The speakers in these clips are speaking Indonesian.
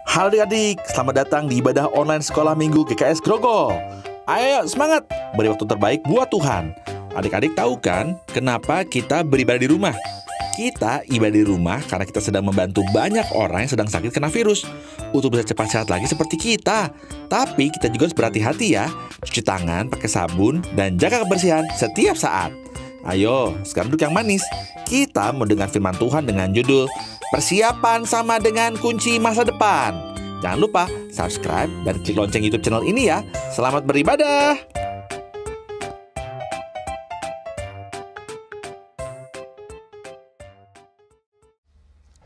Halo adik-adik, selamat datang di ibadah online sekolah minggu GKS Grogol. Ayo semangat, beri waktu terbaik buat Tuhan. Adik-adik tahu kan kenapa kita beribadah di rumah? Kita ibadah di rumah karena kita sedang membantu banyak orang yang sedang sakit kena virus untuk bisa cepat sehat lagi seperti kita. Tapi kita juga harus berhati-hati ya, cuci tangan pakai sabun dan jaga kebersihan setiap saat. Ayo, sekarang duduk yang manis. Kita mau dengar firman Tuhan dengan judul Persiapan sama dengan kunci masa depan. Jangan lupa subscribe dan klik lonceng YouTube channel ini ya. Selamat beribadah.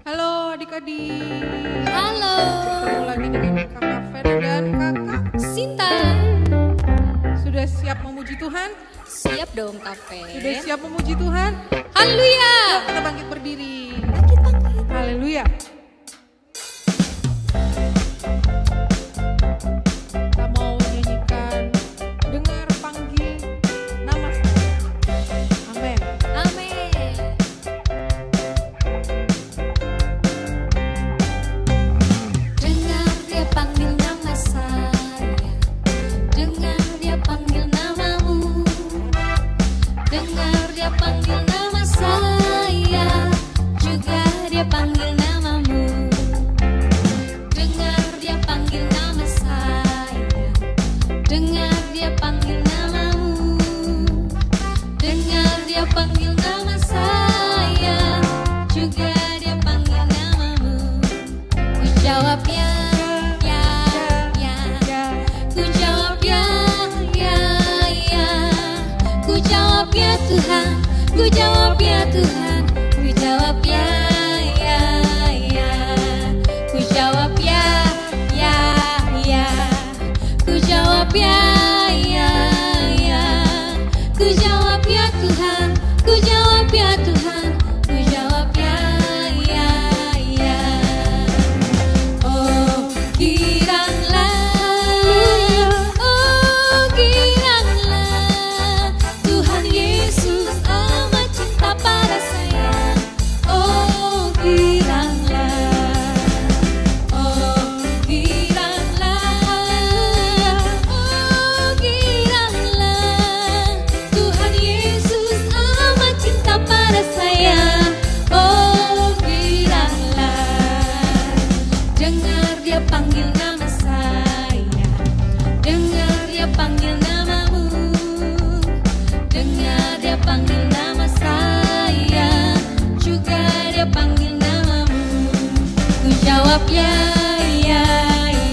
Halo adik-adik. Halo. Ketemu lagi dengan Kakak Vera dan Kakak. Sinta. Sudah siap memuji Tuhan? Siap dong, Kak Fer. Sudah siap memuji Tuhan? Haleluya. Yuk kita bangkit berdiri. Bangkit, bangkit. Haleluya. Kita mau nyanyikan Dengar Panggil Nama Saya. Amin. Amin. Dengar dia panggil nama saya. Dengar dia panggil namamu. Dengar dia panggil nama saya. Juga dia panggil namamu. Dengar dia panggil nama saya. Dengar dia panggil namamu. Dengar dia panggil nama saya. Juga dia panggil namamu. Ku jawab ya, ya, ya. Ku jawab ya, ya, ya. Ku jawab ya Tuhan. Ku jawab ya Tuhan. Ku jawab ya, ya, ya. Ku jawab ya, ya, ya. Ku jawab ya, ya, ya. Ku jawab ya Tuhan. Ku jawab ya Tuhan. Ku jawab ya, ya, ya. Oh giranglah Tuhan Yesus amat cinta pada saya. Oh giranglah, oh giranglah, oh giranglah Tuhan Yesus amat cinta pada saya. Oh giranglah, dengar dia panggil nama saya. Dengar dia panggil namamu. Dengar dia panggil nama saya. Juga dia panggil namamu. Ku jawab ya, ya,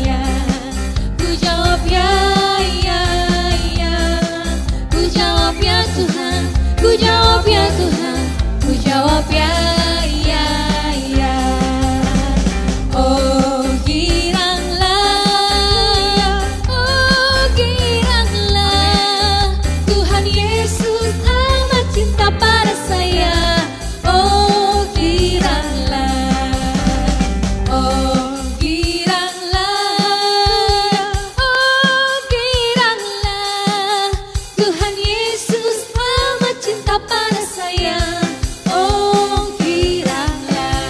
ya. Ku jawab ya, ya, ya. Ku jawab ya Tuhan. Ku jawab ya Tuhan. Ku jawab ya, ya, ya. Oh giranglah, oh giranglah Tuhan Yesus amat cinta pada saya. Oh giranglah, oh giranglah, oh giranglah Tuhan Yesus amat cinta pada saya. Oh giranglah,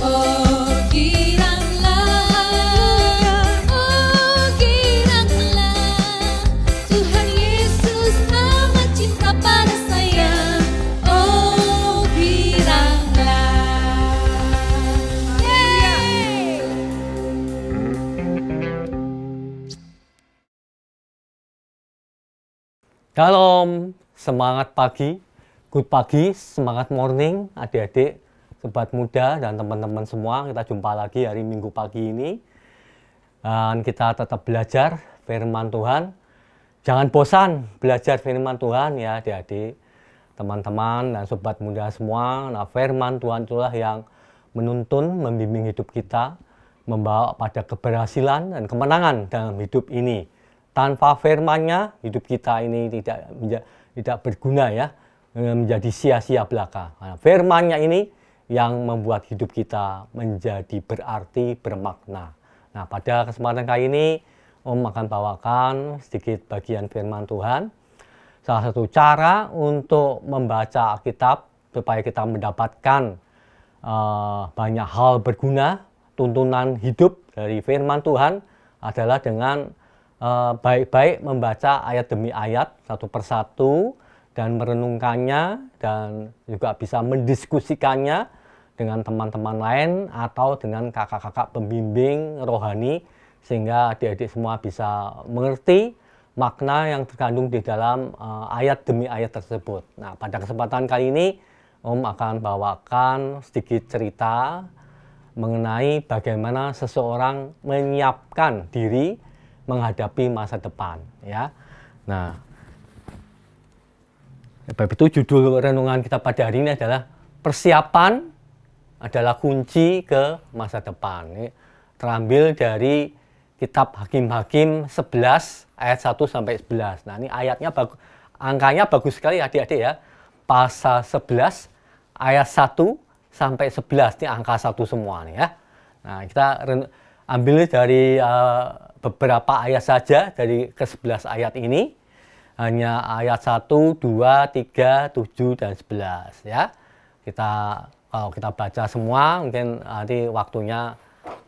oh giranglah, oh giranglah Tuhan Yesus amat cinta pada saya. Oh giranglah. Yeay. Shalom, semangat pagi, good pagi, semangat morning, adik-adik, sobat muda dan teman-teman semua. Kita jumpa lagi hari Minggu pagi ini. Dan kita tetap belajar firman Tuhan. Jangan bosan belajar firman Tuhan ya adik-adik, teman-teman dan sobat muda semua. Nah, firman Tuhan itulah yang menuntun, membimbing hidup kita, membawa pada keberhasilan dan kemenangan dalam hidup ini. Tanpa firman-Nya, hidup kita ini tidak berguna ya, menjadi sia-sia belaka. Nah, firman-Nya ini yang membuat hidup kita menjadi berarti, bermakna. Nah, pada kesempatan kali ini, Om akan bawakan sedikit bagian firman Tuhan. Salah satu cara untuk membaca Alkitab supaya kita mendapatkan banyak hal berguna tuntunan hidup dari firman Tuhan adalah dengan baik-baik membaca ayat demi ayat satu persatu dan merenungkannya dan juga bisa mendiskusikannya dengan teman-teman lain atau dengan kakak-kakak pembimbing rohani sehingga adik-adik semua bisa mengerti makna yang terkandung di dalam ayat demi ayat tersebut. Nah, pada kesempatan kali ini Om akan bawakan sedikit cerita mengenai bagaimana seseorang menyiapkan diri menghadapi masa depan, ya. Nah, sebab itu judul renungan kita pada hari ini adalah persiapan adalah kunci ke masa depan. Ini terambil dari kitab Hakim-Hakim 11 ayat 1 sampai 11. Nah, ini ayatnya bagus, angkanya bagus sekali adik-adik ya. Pasal 11 ayat 1 sampai 11, ini angka 1 semua nih ya. Nah, kita ambil dari beberapa ayat saja dari ke-11 ayat ini. Hanya ayat 1, 2, 3, 7, dan 11 ya. Kalau kita baca semua mungkin nanti waktunya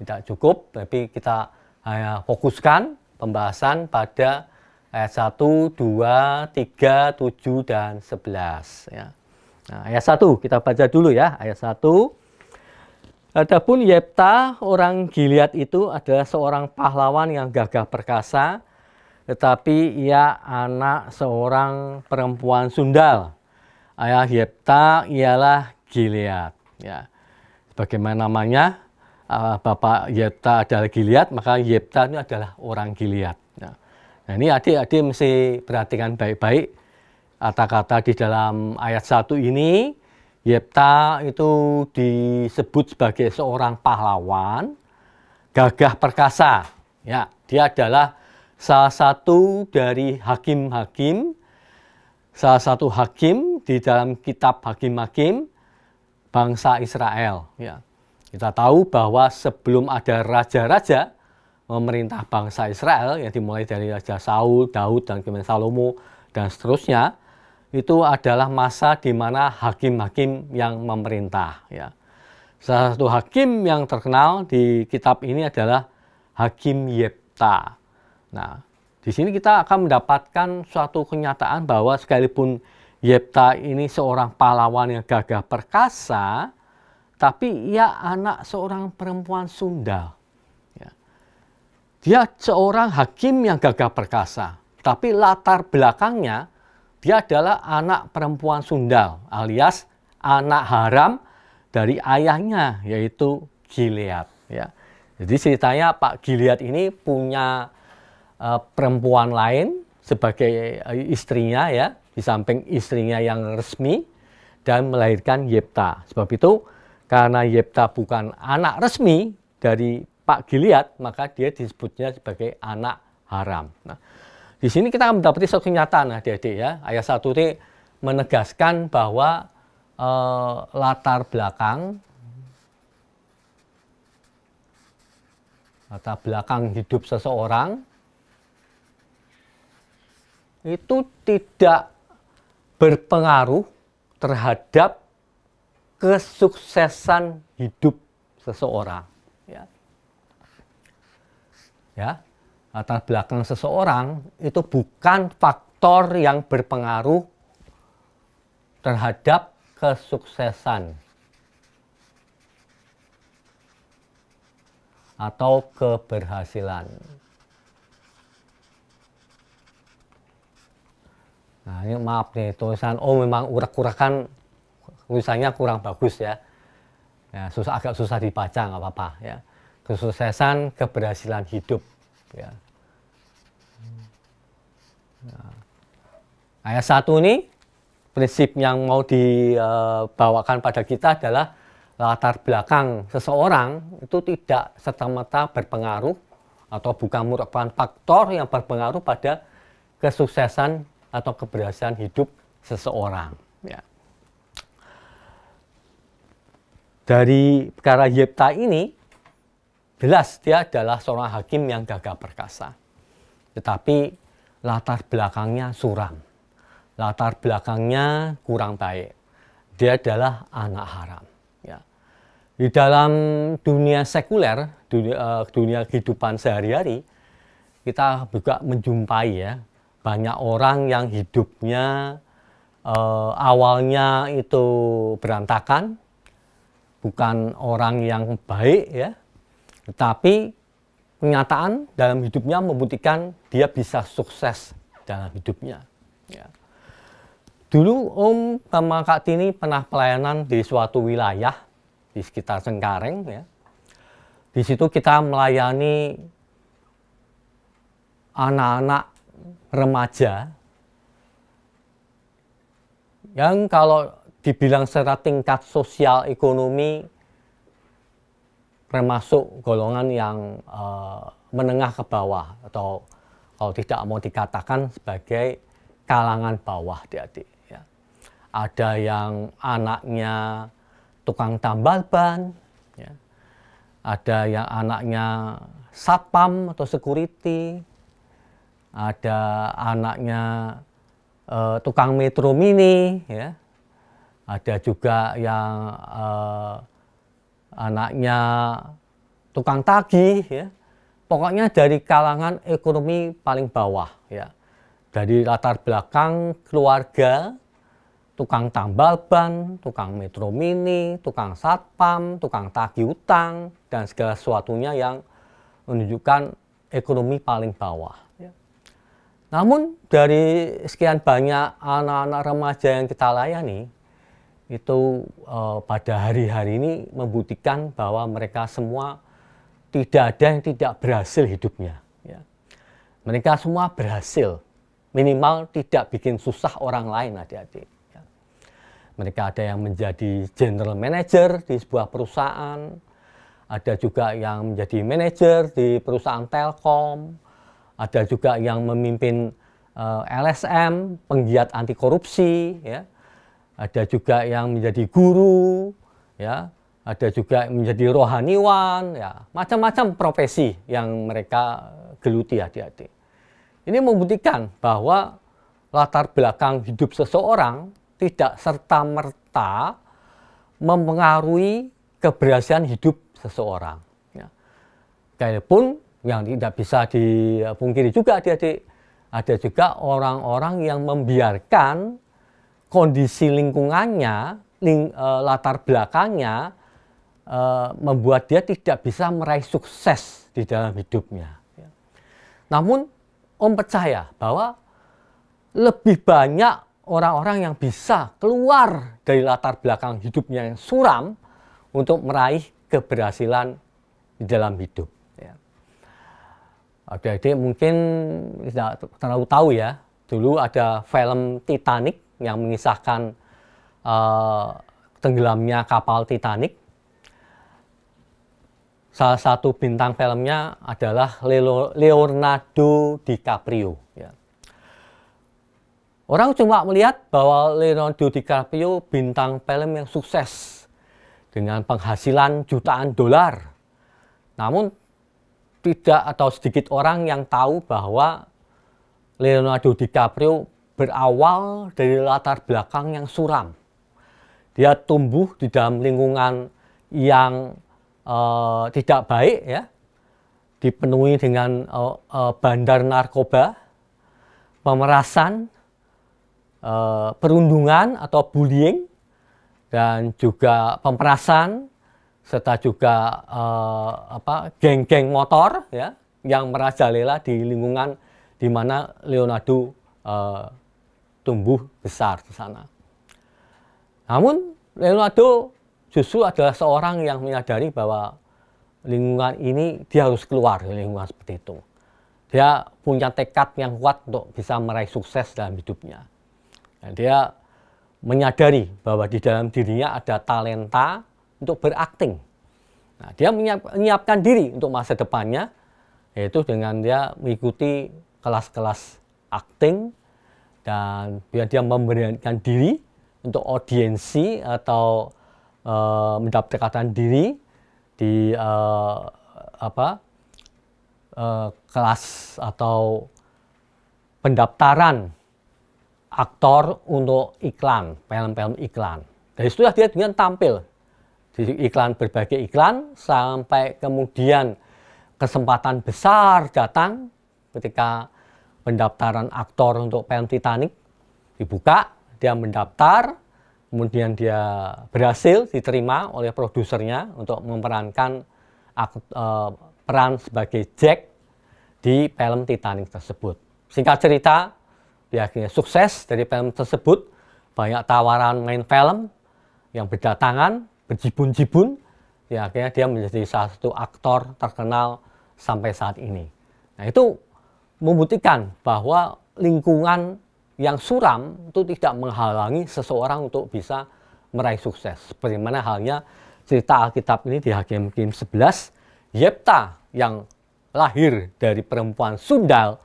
tidak cukup, tapi kita hanya fokuskan pembahasan pada ayat 1, 2, 3, 7, dan 11 ya. Nah, ayat 1 kita baca dulu ya, ayat 1. Adapun Yefta orang Gilead itu adalah seorang pahlawan yang gagah perkasa, tetapi ia anak seorang perempuan sundal. Ayah Yefta ialah Gilead. Ya, bagaimana namanya? Bapak Yefta adalah Gilead, maka Yefta itu adalah orang Gilead. Nah, ini adik-adik mesti perhatikan baik-baik kata-kata di dalam ayat 1 ini. Yefta itu disebut sebagai seorang pahlawan, gagah perkasa. Ya, dia adalah salah satu dari hakim-hakim, salah satu hakim di dalam kitab Hakim-Hakim bangsa Israel. Ya, kita tahu bahwa sebelum ada raja-raja memerintah bangsa Israel, yang dimulai dari Raja Saul, Daud, dan kemudian Salomo, dan seterusnya, itu adalah masa di mana hakim-hakim yang memerintah. Ya. Salah satu hakim yang terkenal di kitab ini adalah Hakim Yefta. Nah, di sini kita akan mendapatkan suatu kenyataan bahwa sekalipun Yefta ini seorang pahlawan yang gagah perkasa, tapi ia anak seorang perempuan sundal. Ya. Dia seorang hakim yang gagah perkasa, tapi latar belakangnya dia adalah anak perempuan sundal alias anak haram dari ayahnya yaitu Gilead. Ya. Jadi ceritanya Pak Gilead ini punya perempuan lain sebagai istrinya ya, di samping istrinya yang resmi dan melahirkan Yefta. Sebab itu karena Yefta bukan anak resmi dari Pak Gilead, maka dia disebutnya sebagai anak haram. Nah, di sini kita akan mendapati suatu kenyataan adik-adik ya. Ayat 1 ini menegaskan bahwa latar belakang hidup seseorang itu tidak berpengaruh terhadap kesuksesan hidup seseorang. Ya. Latar belakang seseorang itu bukan faktor yang berpengaruh terhadap kesuksesan atau keberhasilan. Nah, ini maaf nih, tulisan memang urak-urakan tulisannya kurang bagus ya. Ya, agak susah dibaca, nggak apa-apa ya. Kesuksesan, keberhasilan hidup ya. Nah, ayat 1 ini prinsip yang mau dibawakan pada kita adalah latar belakang seseorang itu tidak serta-merta berpengaruh atau bukan merupakan faktor yang berpengaruh pada kesuksesan atau keberhasilan hidup seseorang. Ya. Dari perkara Yefta ini, jelas dia adalah seorang hakim yang gagah perkasa. Tetapi latar belakangnya suram. Latar belakangnya kurang baik. Dia adalah anak haram. Ya. Di dalam dunia sekuler, dunia kehidupan sehari-hari, kita juga menjumpai ya banyak orang yang hidupnya awalnya itu berantakan, bukan orang yang baik ya, tetapi kenyataan dalam hidupnya membuktikan dia bisa sukses dalam hidupnya. Ya. Dulu Om sama Kak Tini pernah pelayanan di suatu wilayah di sekitar Cengkareng ya. Di situ kita melayani anak-anak remaja yang kalau dibilang secara tingkat sosial ekonomi termasuk golongan yang menengah ke bawah, atau kalau tidak mau dikatakan sebagai kalangan bawah, adik-adik ya. Ada yang anaknya tukang tambal ban, ya. Ada yang anaknya satpam atau security, ada anaknya tukang metro mini, ya. Ada juga yang anaknya tukang tagih, ya. Pokoknya dari kalangan ekonomi paling bawah, ya. Dari latar belakang keluarga, tukang tambal ban, tukang metro mini, tukang satpam, tukang tagih utang, dan segala sesuatunya yang menunjukkan ekonomi paling bawah. Ya. Namun dari sekian banyak anak-anak remaja yang kita layani, itu pada hari-hari ini membuktikan bahwa mereka semua tidak ada yang tidak berhasil hidupnya. Ya. Mereka semua berhasil, minimal tidak bikin susah orang lain, adik-adik. Mereka ada yang menjadi general manager di sebuah perusahaan, ada juga yang menjadi manajer di perusahaan telkom, ada juga yang memimpin LSM, penggiat anti korupsi, ya. Ada juga yang menjadi guru, ya. Ada juga yang menjadi rohaniwan, ya. Macam-macam profesi yang mereka geluti, adik-adik. Ini membuktikan bahwa latar belakang hidup seseorang tidak serta-merta mempengaruhi keberhasilan hidup seseorang. Ya. Walaupun yang tidak bisa dipungkiri juga, adik-adik, ada juga orang-orang yang membiarkan kondisi lingkungannya, latar belakangnya, membuat dia tidak bisa meraih sukses di dalam hidupnya. Ya. Namun, Om percaya bahwa lebih banyak orang-orang yang bisa keluar dari latar belakang hidupnya yang suram untuk meraih keberhasilan di dalam hidup. Ya. Adik-adik mungkin tidak terlalu tahu ya, dulu ada film Titanic yang mengisahkan tenggelamnya kapal Titanic. Salah satu bintang filmnya adalah Leonardo DiCaprio. Ya. Orang cuma melihat bahwa Leonardo DiCaprio bintang film yang sukses dengan penghasilan jutaan dolar. Namun tidak atau sedikit orang yang tahu bahwa Leonardo DiCaprio berawal dari latar belakang yang suram. Dia tumbuh di dalam lingkungan yang tidak baik, ya, dipenuhi dengan bandar narkoba, pemerasan, perundungan atau bullying, dan juga pemerasan, serta juga geng-geng motor, ya, yang merajalela di lingkungan di mana Leonardo tumbuh besar di sana. Namun Leonardo justru adalah seorang yang menyadari bahwa lingkungan ini dia harus keluar dari lingkungan seperti itu. Dia punya tekad yang kuat untuk bisa meraih sukses dalam hidupnya. Dan dia menyadari bahwa di dalam dirinya ada talenta untuk berakting. Nah, dia menyiapkan diri untuk masa depannya, yaitu dengan dia mengikuti kelas-kelas akting, dan dia memberanikan diri untuk audiensi atau mendaftarkan diri di kelas atau pendaftaran aktor untuk iklan, film-film iklan. Dari situlah dia dengan tampil Jadi berbagai iklan, sampai kemudian kesempatan besar datang ketika pendaftaran aktor untuk film Titanic dibuka, dia mendaftar, kemudian dia berhasil diterima oleh produsernya untuk memerankan peran sebagai Jack di film Titanic tersebut. Singkat cerita, dia akhirnya sukses dari film tersebut, banyak tawaran main film yang berdatangan, berjibun-jibun, ya akhirnya dia menjadi salah satu aktor terkenal sampai saat ini. Nah, itu membuktikan bahwa lingkungan yang suram itu tidak menghalangi seseorang untuk bisa meraih sukses. Seperti mana halnya cerita Alkitab ini di Hakim-Hakim 11, Yefta yang lahir dari perempuan sundal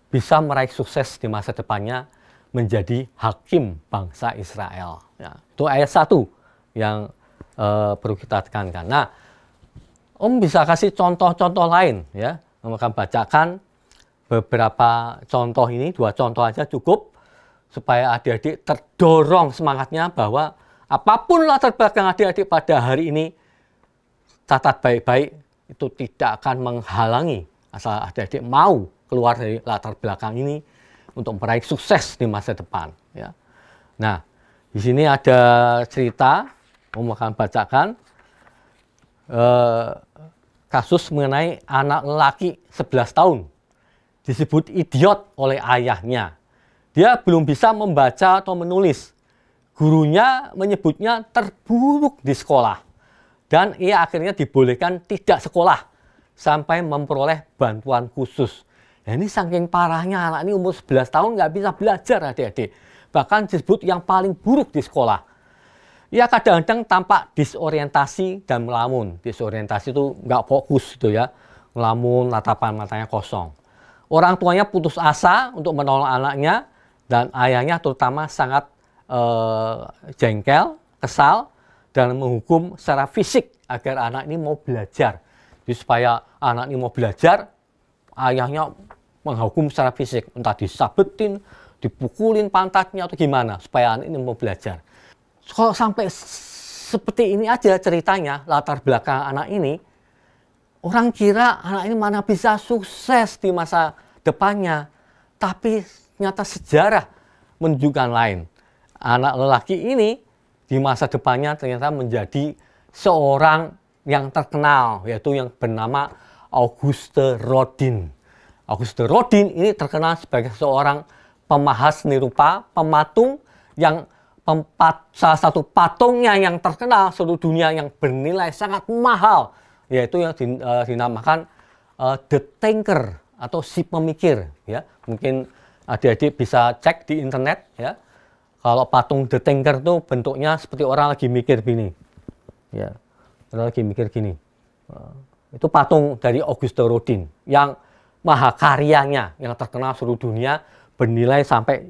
bisa meraih sukses di masa depannya menjadi hakim bangsa Israel. Ya, itu ayat 1 yang perlu kita tekankan. Nah, Om bisa kasih contoh-contoh lain, ya. Om akan bacakan beberapa contoh ini, 2 contoh aja cukup, supaya adik-adik terdorong semangatnya bahwa apapun latar belakang adik-adik pada hari ini, catat baik-baik, itu tidak akan menghalangi asal adik-adik mau keluar dari latar belakang ini untuk meraih sukses di masa depan. Ya. Nah, di sini ada cerita, Om akan bacakan kasus mengenai anak lelaki 11 tahun disebut idiot oleh ayahnya. Dia belum bisa membaca atau menulis. Gurunya menyebutnya terburuk di sekolah. Dan ia akhirnya dibolehkan tidak sekolah sampai memperoleh bantuan khusus. Nah, ini saking parahnya anak ini umur 11 tahun nggak bisa belajar adik-adik. Bahkan disebut yang paling buruk di sekolah. Ia kadang-kadang tampak disorientasi dan melamun. Disorientasi itu nggak fokus gitu ya. Melamun, tatapan matanya kosong. Orang tuanya putus asa untuk menolong anaknya. Dan ayahnya terutama sangat jengkel, kesal, dan menghukum secara fisik agar anak ini mau belajar. Jadi supaya anak ini mau belajar, ayahnya menghukum secara fisik. Entah disabetin, dipukulin pantatnya atau gimana. Supaya anak ini mau belajar. Kalau sampai seperti ini aja ceritanya, latar belakang anak ini, orang kira anak ini mana bisa sukses di masa depannya. Tapi ternyata sejarah menunjukkan lain. Anak lelaki ini di masa depannya ternyata menjadi seorang yang terkenal, yaitu yang bernama Auguste Rodin. Auguste Rodin ini terkenal sebagai seorang pemahas seni rupa, pematung yang salah satu patungnya yang terkenal seluruh dunia yang bernilai sangat mahal, yaitu yang dinamakan The Thinker atau si pemikir. Ya, mungkin adik-adik bisa cek di internet. Ya, kalau patung The Thinker itu bentuknya seperti orang lagi mikir gini. Ya, orang lagi mikir gini. Itu patung dari Auguste Rodin yang mahakaryanya yang terkenal seluruh dunia bernilai sampai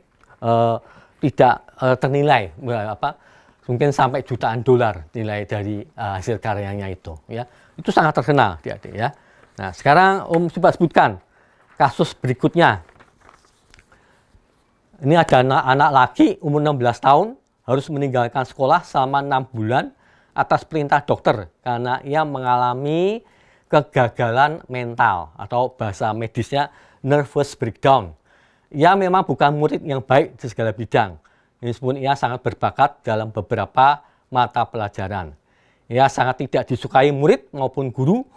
tidak ternilai mungkin sampai jutaan dolar nilai dari hasil karyanya itu, ya. Itu sangat terkenal, adik-adik, ya. Nah, sekarang Om coba sebutkan kasus berikutnya. Ini ada anak laki umur 16 tahun harus meninggalkan sekolah selama 6 bulan atas perintah dokter karena ia mengalami kegagalan mental atau bahasa medisnya nervous breakdown. Ia memang bukan murid yang baik di segala bidang. Meskipun ia sangat berbakat dalam beberapa mata pelajaran. Ia sangat tidak disukai murid maupun guru,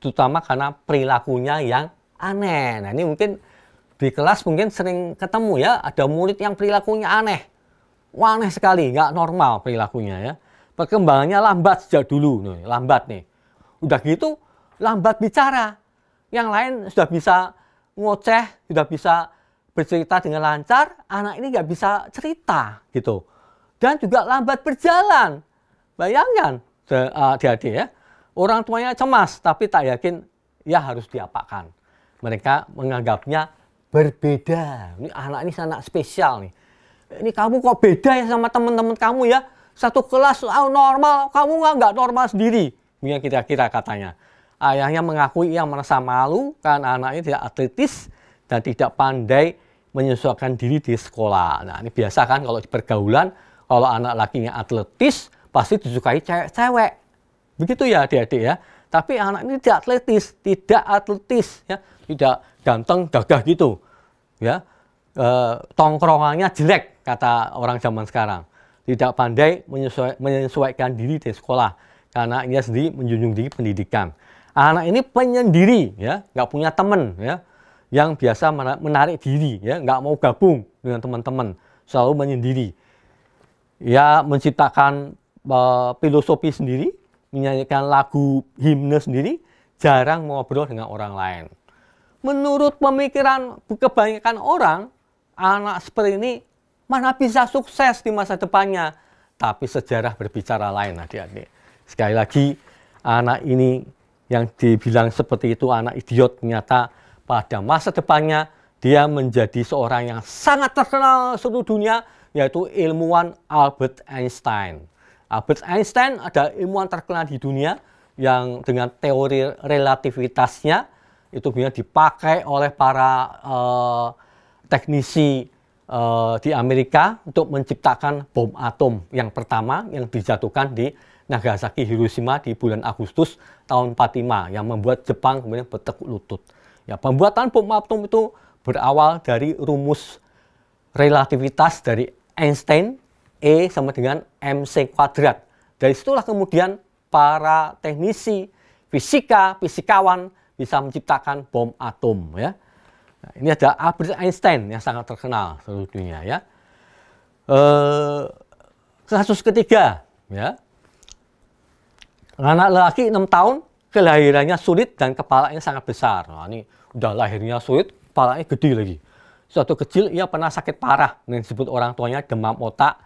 terutama karena perilakunya yang aneh. Nah, ini mungkin di kelas mungkin sering ketemu ya, ada murid yang perilakunya aneh. Wah, aneh sekali, nggak normal perilakunya ya. Perkembangannya lambat sejak dulu, nih, lambat nih. Udah gitu, lambat bicara. Yang lain sudah bisa ngoceh, sudah bisa bercerita dengan lancar, anak ini nggak bisa cerita gitu. Dan juga lambat berjalan. Bayangkan, adik-adik ya, orang tuanya cemas, tapi tak yakin ya harus diapakan. Mereka menganggapnya berbeda. Ini anak ini anak spesial nih. Ini kamu kok beda ya sama teman-teman kamu ya? Satu kelas normal, kamu nggak normal sendiri. Ini kira-kira katanya. Ayahnya mengakui ia merasa malu karena anaknya tidak atletis dan tidak pandai menyesuaikan diri di sekolah. Nah, ini biasa kan kalau di pergaulan, kalau anak lakinya atletis, pasti disukai cewek-cewek. Begitu ya adik-adik ya. Tapi anak ini tidak atletis ya, tidak ganteng gagah gitu. Ya. Tongkrongannya jelek kata orang zaman sekarang. Tidak pandai menyesuaikan diri di sekolah karena ia sendiri menjunjung tinggi pendidikan. Anak ini penyendiri ya, nggak punya teman ya, yang biasa menarik diri ya, nggak mau gabung dengan teman-teman, selalu menyendiri. Ya menciptakan filosofi sendiri, menyanyikan lagu himne sendiri, jarang ngobrol dengan orang lain. Menurut pemikiran kebanyakan orang, anak seperti ini mana bisa sukses di masa depannya. Tapi sejarah berbicara lain adik-adik. Sekali lagi, anak ini yang dibilang seperti itu anak idiot, ternyata pada masa depannya dia menjadi seorang yang sangat terkenal seluruh dunia, yaitu ilmuwan Albert Einstein. Albert Einstein adalah ilmuwan terkenal di dunia yang dengan teori relativitasnya itu bisa dipakai oleh para teknisi di Amerika untuk menciptakan bom atom yang pertama yang dijatuhkan di Nagasaki, Hiroshima di bulan Agustus tahun 45 yang membuat Jepang kemudian bertekuk lutut. Ya, pembuatan bom atom itu berawal dari rumus relativitas dari Einstein, E sama dengan MC kuadrat. Dari situlah kemudian para teknisi, fisikawan bisa menciptakan bom atom ya. Nah, ini ada Albert Einstein yang sangat terkenal seluruh dunia ya. Kasus ketiga ya. Anak lelaki 6 tahun, kelahirannya sulit dan kepalanya sangat besar. Nah, ini udah lahirnya sulit, kepalanya gede lagi. Suatu kecil ia pernah sakit parah yang disebut orang tuanya demam otak.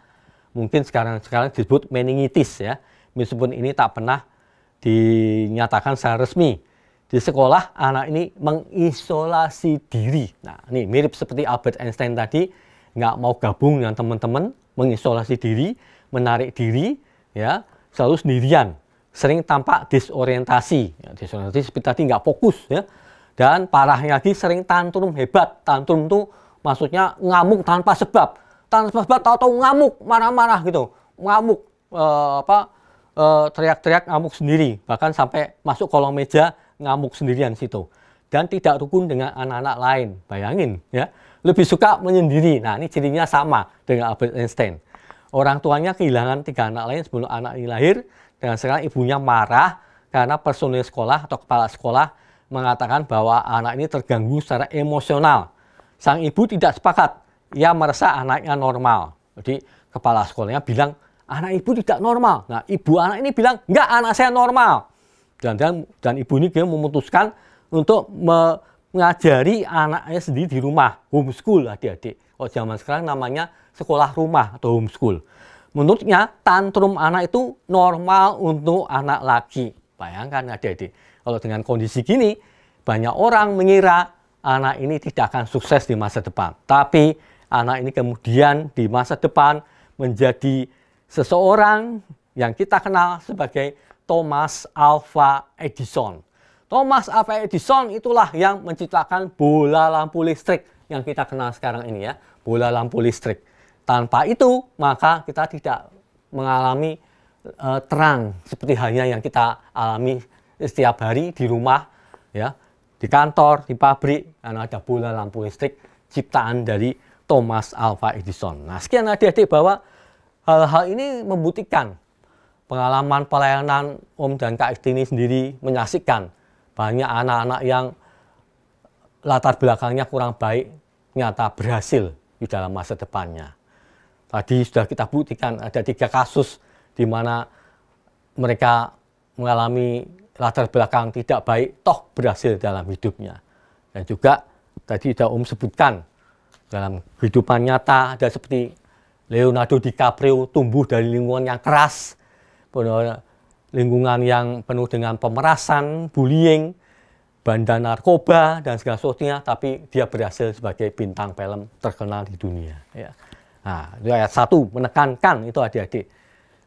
Mungkin sekarang disebut meningitis ya. Meskipun ini tak pernah dinyatakan secara resmi. Di sekolah anak ini mengisolasi diri. Nah, ini mirip seperti Albert Einstein tadi, nggak mau gabung dengan teman-teman, mengisolasi diri, menarik diri, ya, selalu sendirian. Sering tampak disorientasi. Ya, disorientasi seperti tadi nggak fokus ya. Dan parahnya lagi sering tantrum hebat. Tantrum itu maksudnya ngamuk tanpa sebab. Tanpa sebab tahu-tahu ngamuk, marah-marah gitu. Ngamuk teriak-teriak ngamuk sendiri. Bahkan sampai masuk kolong meja ngamuk sendirian situ. Dan tidak rukun dengan anak-anak lain. Bayangin ya. Lebih suka menyendiri. Nah, ini cirinya sama dengan Albert Einstein. Orang tuanya kehilangan 3 anak lain sebelum anak ini lahir. Dan sekarang ibunya marah karena personil sekolah atau kepala sekolah mengatakan bahwa anak ini terganggu secara emosional. Sang ibu tidak sepakat. Ia merasa anaknya normal. Jadi kepala sekolahnya bilang, anak ibu tidak normal. Nah, ibu anak ini bilang, enggak, anak saya normal. Dan ibu ini dia memutuskan untuk mengajari anaknya sendiri di rumah. Homeschool adik-adik. Kalau zaman sekarang namanya sekolah rumah atau homeschool. Menurutnya tantrum anak itu normal untuk anak laki. Bayangkan adik-adik. Kalau dengan kondisi gini, banyak orang mengira anak ini tidak akan sukses di masa depan. Tapi anak ini kemudian di masa depan menjadi seseorang yang kita kenal sebagai Thomas Alva Edison. Thomas Alva Edison itulah yang menciptakan bola lampu listrik yang kita kenal sekarang ini ya. Bola lampu listrik. Tanpa itu, maka kita tidak mengalami terang seperti halnya yang kita alami setiap hari di rumah, ya, di kantor, di pabrik, karena ada bola lampu listrik ciptaan dari Thomas Alva Edison. Nah, sekian adik-adik bahwa hal-hal ini membuktikan pengalaman pelayanan Om dan Kak Estini sendiri menyaksikan banyak anak-anak yang latar belakangnya kurang baik ternyata berhasil di dalam masa depannya. Tadi sudah kita buktikan ada 3 kasus di mana mereka mengalami latar belakang tidak baik, toh berhasil dalam hidupnya. Dan juga tadi sudah Om sebutkan dalam kehidupan nyata ada seperti Leonardo DiCaprio tumbuh dari lingkungan yang keras, lingkungan yang penuh dengan pemerasan, bullying, bandar narkoba dan segala sesuatunya, tapi dia berhasil sebagai bintang film terkenal di dunia. Ya. Nah, itu ayat 1 menekankan itu adik-adik.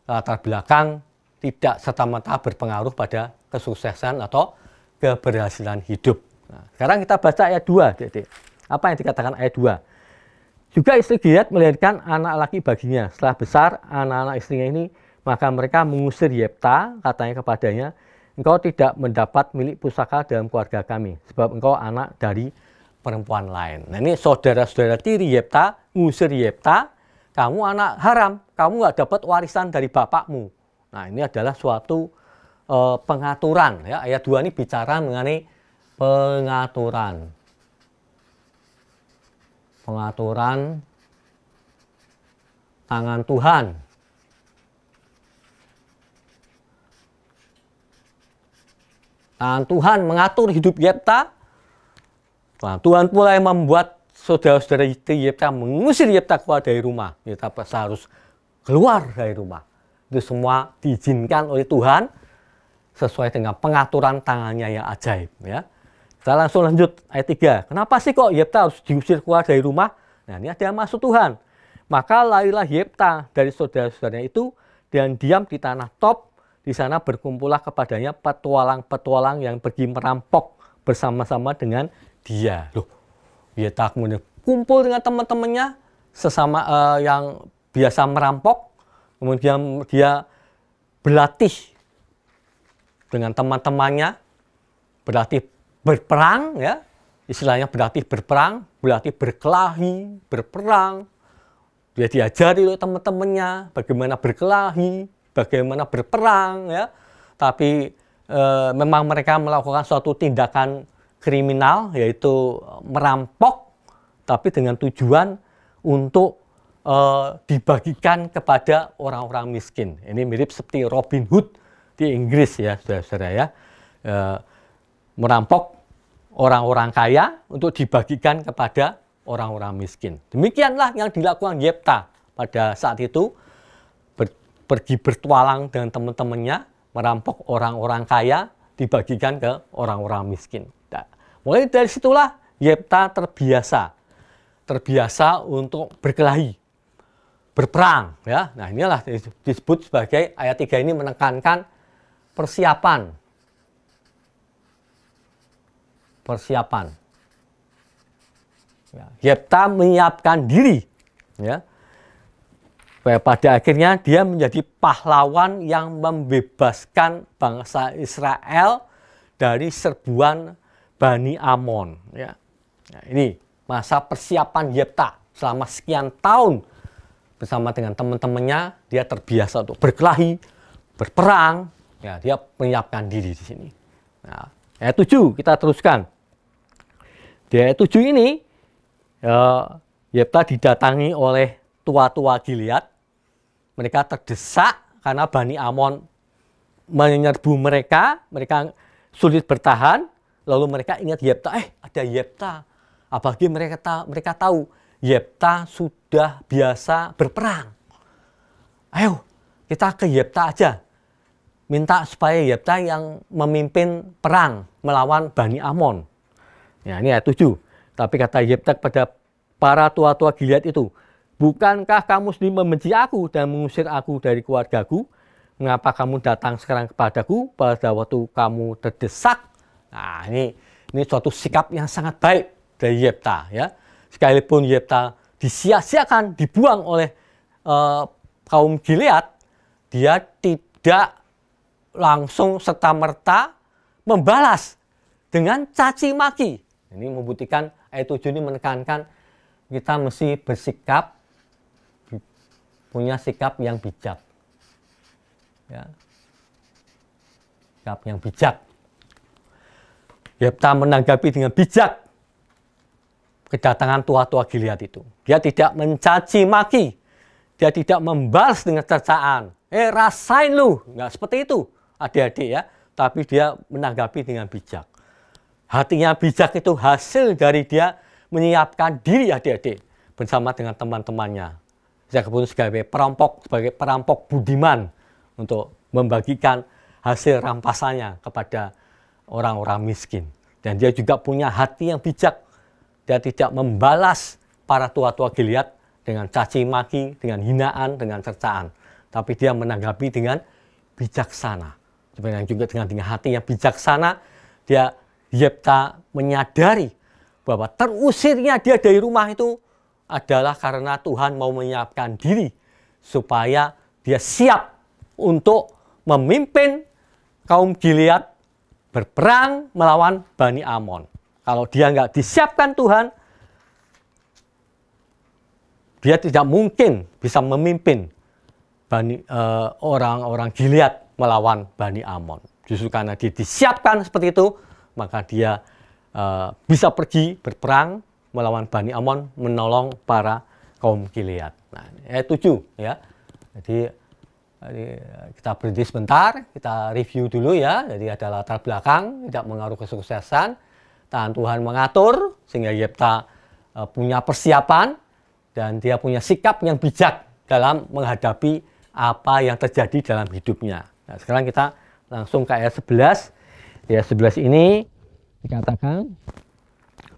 Latar belakang tidak serta-merta berpengaruh pada kesuksesan atau keberhasilan hidup. Nah, sekarang kita baca ayat 2, adik-adik. Apa yang dikatakan ayat 2? Juga istri Gilead melahirkan anak laki baginya. Setelah besar, anak-anak istrinya ini Maka mereka mengusir Yefta, katanya kepadanya, engkau tidak mendapat milik pusaka dalam keluarga kami, sebab engkau anak dari perempuan lain. Nah ini saudara-saudara tiri Yefta mengusir Yefta, kamu anak haram, kamu nggak dapat warisan dari bapakmu. Nah ini adalah suatu pengaturan. Ya. Ayat 2 ini bicara mengenai pengaturan. Pengaturan tangan Tuhan. Tangan Tuhan mengatur hidup Yefta. Nah, Tuhan pula yang membuat saudara-saudara Yefta mengusir Yefta keluar dari rumah. Yefta harus keluar dari rumah. Itu semua diizinkan oleh Tuhan sesuai dengan pengaturan tangannya yang ajaib. Ya. Kita langsung lanjut ayat 3. Kenapa sih kok Yefta harus diusir keluar dari rumah? Nah ini ada maksud Tuhan. Maka larilah Yefta dari saudara-saudaranya itu dan diam di tanah Top. Di sana berkumpullah kepadanya petualang-petualang yang pergi merampok bersama-sama dengan dia. Loh, Yefta kemudian kumpul dengan teman-temannya sesama yang biasa merampok. Kemudian dia berlatih dengan teman-temannya, berlatih berperang, ya, istilahnya berlatih berperang, berlatih berkelahi, berperang. Dia diajari oleh teman-temannya bagaimana berkelahi, bagaimana berperang, ya. Tapi memang mereka melakukan suatu tindakan kriminal, yaitu merampok, tapi dengan tujuan untuk dibagikan kepada orang-orang miskin. Ini mirip seperti Robin Hood di Inggris, ya, saudara-saudara, ya. Merampok orang-orang kaya untuk dibagikan kepada orang-orang miskin. Demikianlah yang dilakukan Yefta pada saat itu, pergi bertualang dengan teman-temannya, merampok orang-orang kaya, dibagikan ke orang-orang miskin. Nah, mulai dari situlah Yefta terbiasa untuk berkelahi, berperang. Ya. Nah inilah disebut sebagai ayat 3 ini menekankan persiapan. Ya, Yefta menyiapkan diri, ya. Pada akhirnya dia menjadi pahlawan yang membebaskan bangsa Israel dari serbuan Bani Amon. Ya. Nah, ini masa persiapan Yefta selama sekian tahun bersama dengan teman-temannya. Dia terbiasa untuk berkelahi, berperang. Ya, dia menyiapkan diri di sini. Nah, ayat 7 kita teruskan. Di ayat 7 ini, Yefta didatangi oleh tua-tua Gilead. Mereka terdesak karena Bani Amon menyerbu mereka sulit bertahan. Lalu mereka ingat Yefta, ada Yefta. Apalagi mereka tahu Yefta sudah biasa berperang. Ayo, kita ke Yefta aja. Minta supaya Yefta yang memimpin perang melawan Bani Amon. Ya, ini ayat 7. Tapi kata Yefta kepada para tua-tua Gilead itu, bukankah kamu sendiri membenci aku dan mengusir aku dari keluargaku? Mengapa kamu datang sekarang kepadaku pada waktu kamu terdesak? Nah, ini suatu sikap yang sangat baik dari Yefta. Ya. Sekalipun Yefta disia-siakan, dibuang oleh kaum Gilead, dia tidak langsung serta-merta membalas dengan caci maki. Ini membuktikan ayat 7 ini menekankan kita mesti bersikap, punya sikap yang bijak. Ya. Sikap yang bijak. Yefta menanggapi dengan bijak kedatangan tua-tua Gilead itu. Dia tidak mencaci maki. Dia tidak membalas dengan cercaan. Rasain lu. Nggak seperti itu, adik-adik, ya. Tapi dia menanggapi dengan bijak. Hatinya bijak itu hasil dari dia menyiapkan diri, adik-adik, bersama dengan teman-temannya. Saya kebetulan sebagai perampok budiman untuk membagikan hasil rampasannya kepada orang-orang miskin. Dan dia juga punya hati yang bijak. Dia tidak membalas para tua-tua Gilead dengan caci maki, dengan hinaan, dengan cercaan. Tapi dia menanggapi dengan bijaksana. Sebenarnya juga dengan hati yang bijaksana, Yefta menyadari bahwa terusirnya dia dari rumah itu adalah karena Tuhan mau menyiapkan diri supaya dia siap untuk memimpin kaum Gilead berperang melawan Bani Amon. Kalau dia nggak disiapkan Tuhan, dia tidak mungkin bisa memimpin orang-orang Gilead melawan Bani Amon. Justru karena dia disiapkan seperti itu, maka dia bisa pergi berperang melawan Bani Amon, menolong para kaum Gilead. Nah, ayat 7 ya. Jadi kita berhenti sebentar, kita review dulu ya. Jadi ada latar belakang, tidak mengaruh kesuksesan. Tangan Tuhan mengatur sehingga Yefta punya persiapan dan dia punya sikap yang bijak dalam menghadapi apa yang terjadi dalam hidupnya. Nah, sekarang kita langsung ke ayat 11. Ayat 11 ini dikatakan,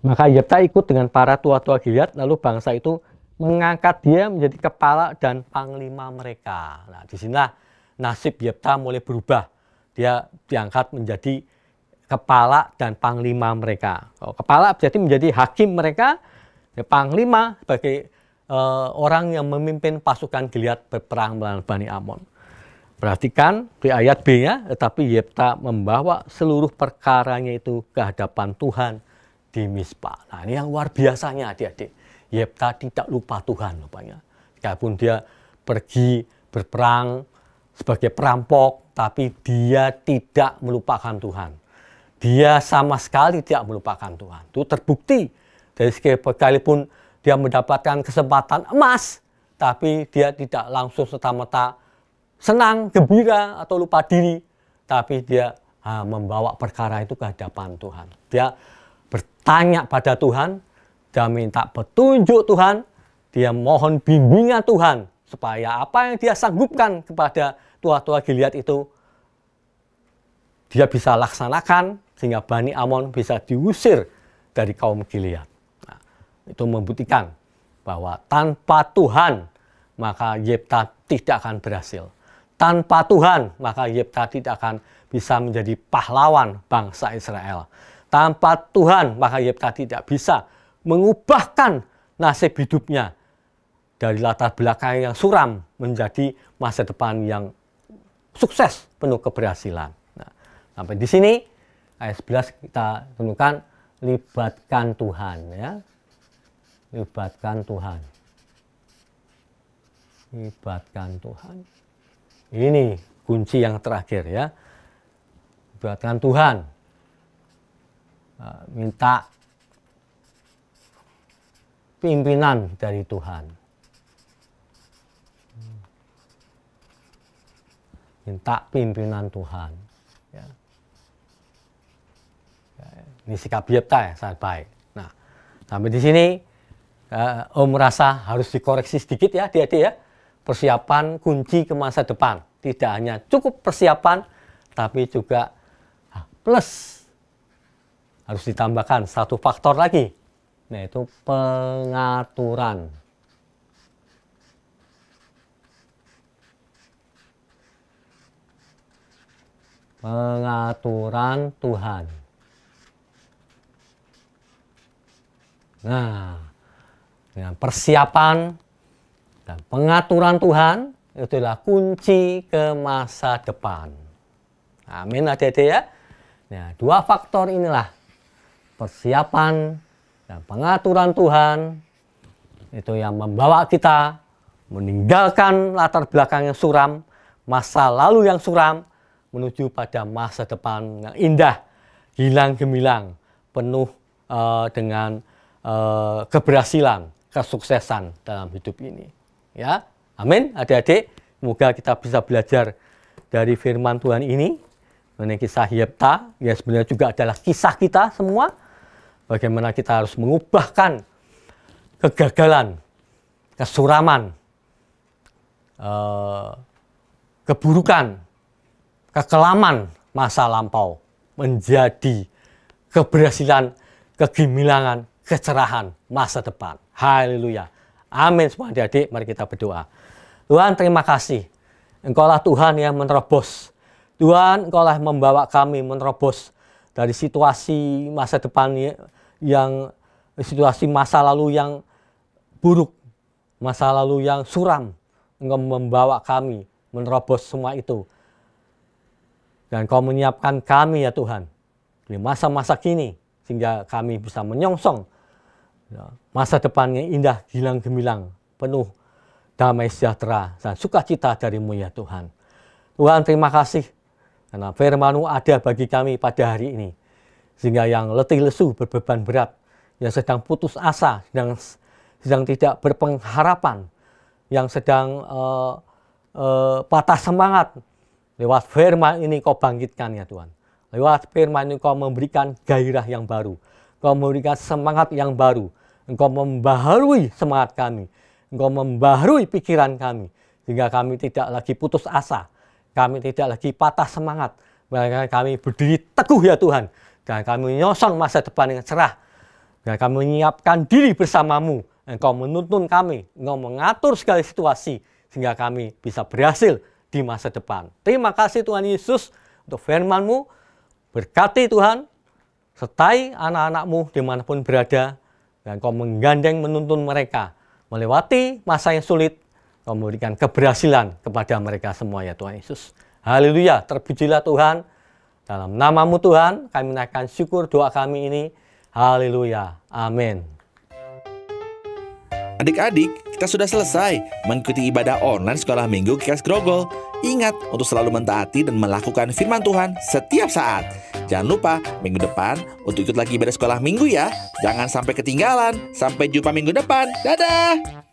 maka Yefta ikut dengan para tua-tua Gilead, lalu bangsa itu mengangkat dia menjadi kepala dan panglima mereka. Nah, disinilah nasib Yefta mulai berubah. Dia diangkat menjadi kepala dan panglima mereka. Kepala berarti menjadi hakim mereka, ya, panglima sebagai orang yang memimpin pasukan Gilead berperang melawan Bani Amon. Perhatikan di ayat B ya, tetapi Yefta membawa seluruh perkaranya itu ke hadapan Tuhan di Mizpah. Nah, ini yang luar biasanya adik-adik. Yefta tidak lupa Tuhan rupanya. Walaupun dia pergi berperang sebagai perampok, tapi dia tidak melupakan Tuhan. Dia sama sekali tidak melupakan Tuhan. Itu terbukti dari sekalipun dia mendapatkan kesempatan emas, tapi dia tidak langsung serta-merta senang, gembira, atau lupa diri. Tapi dia membawa perkara itu ke hadapan Tuhan. Dia bertanya pada Tuhan, dia minta petunjuk Tuhan, dia mohon bimbingan Tuhan, supaya apa yang dia sanggupkan kepada tua-tua Gilead itu, dia bisa laksanakan, sehingga Bani Amon bisa diusir dari kaum Gilead. Nah, itu membuktikan bahwa tanpa Tuhan, maka Yefta tidak akan berhasil. Tanpa Tuhan, maka Yefta tidak akan bisa menjadi pahlawan bangsa Israel. Tanpa Tuhan, maka Yefta tidak bisa mengubahkan nasib hidupnya dari latar belakang yang suram menjadi masa depan yang sukses, penuh keberhasilan. Nah, sampai di sini ayat 11 kita temukan libatkan Tuhan ya. Libatkan Tuhan. Libatkan Tuhan. Ini kunci yang terakhir ya. Libatkan Tuhan. Minta pimpinan dari Tuhan. Minta pimpinan Tuhan. Ya. Ini sikap Yefta ya, sangat baik. Nah, sampai di sini Om merasa harus dikoreksi sedikit ya, adik-adik ya. Persiapan kunci ke masa depan. Tidak hanya cukup persiapan, tapi juga plus harus ditambahkan satu faktor lagi, yaitu pengaturan. Pengaturan Tuhan. Nah, dengan persiapan dan pengaturan Tuhan, itulah kunci ke masa depan. Amin adik-adik ya. Nah, dua faktor inilah, persiapan dan pengaturan Tuhan, itu yang membawa kita meninggalkan latar belakang yang suram, masa lalu yang suram, menuju pada masa depan yang indah, hilang gemilang, penuh dengan keberhasilan, kesuksesan dalam hidup ini. Ya, amin adik-adik. Semoga kita bisa belajar dari firman Tuhan ini mengenai kisah Yefta, yang sebenarnya juga adalah kisah kita semua. Bagaimana kita harus mengubahkan kegagalan, kesuraman, keburukan, kekelaman masa lampau menjadi keberhasilan, kegemilangan, kecerahan masa depan. Haleluya. Amin semua adik-adik, mari kita berdoa. Tuhan, terima kasih. Engkaulah Tuhan yang menerobos. Tuhan, Engkaulah membawa kami menerobos dari situasi masa depan yang situasi masa lalu yang buruk, masa lalu yang suram. Engkau membawa kami menerobos semua itu. Dan Engkau menyiapkan kami ya Tuhan, di masa-masa kini, sehingga kami bisa menyongsong masa depan yang indah, gilang gemilang, penuh damai sejahtera dan sukacita dari-Mu ya Tuhan. Tuhan, terima kasih karena firman-Mu ada bagi kami pada hari ini. Sehingga yang letih lesu berbeban berat, yang sedang putus asa, sedang tidak berpengharapan, yang sedang patah semangat, lewat firman ini Kau bangkitkan ya Tuhan. Lewat firman ini Kau memberikan gairah yang baru. Kau memberikan semangat yang baru. Engkau membaharui semangat kami. Engkau membaharui pikiran kami. Sehingga kami tidak lagi putus asa. Kami tidak lagi patah semangat. Melainkan kami berdiri teguh ya Tuhan. Dan kami menyosong masa depan yang cerah. Dan kami menyiapkan diri bersama-Mu. Engkau menuntun kami. Engkau mengatur segala situasi. Sehingga kami bisa berhasil di masa depan. Terima kasih Tuhan Yesus untuk firman-Mu. Berkati Tuhan. Sertai anak-anak-Mu dimanapun berada. Dan Kau menggandeng menuntun mereka. Melewati masa yang sulit. Kau memberikan keberhasilan kepada mereka semua ya Tuhan Yesus. Haleluya, terpujilah Tuhan. Dalam nama-Mu Tuhan, kami menaikkan syukur doa kami ini. Haleluya, amin. Adik-adik, kita sudah selesai mengikuti ibadah online sekolah minggu GKS Grogol. Ingat untuk selalu mentaati dan melakukan firman Tuhan setiap saat. Jangan lupa minggu depan untuk ikut lagi ibadah sekolah minggu ya. Jangan sampai ketinggalan. Sampai jumpa minggu depan. Dadah!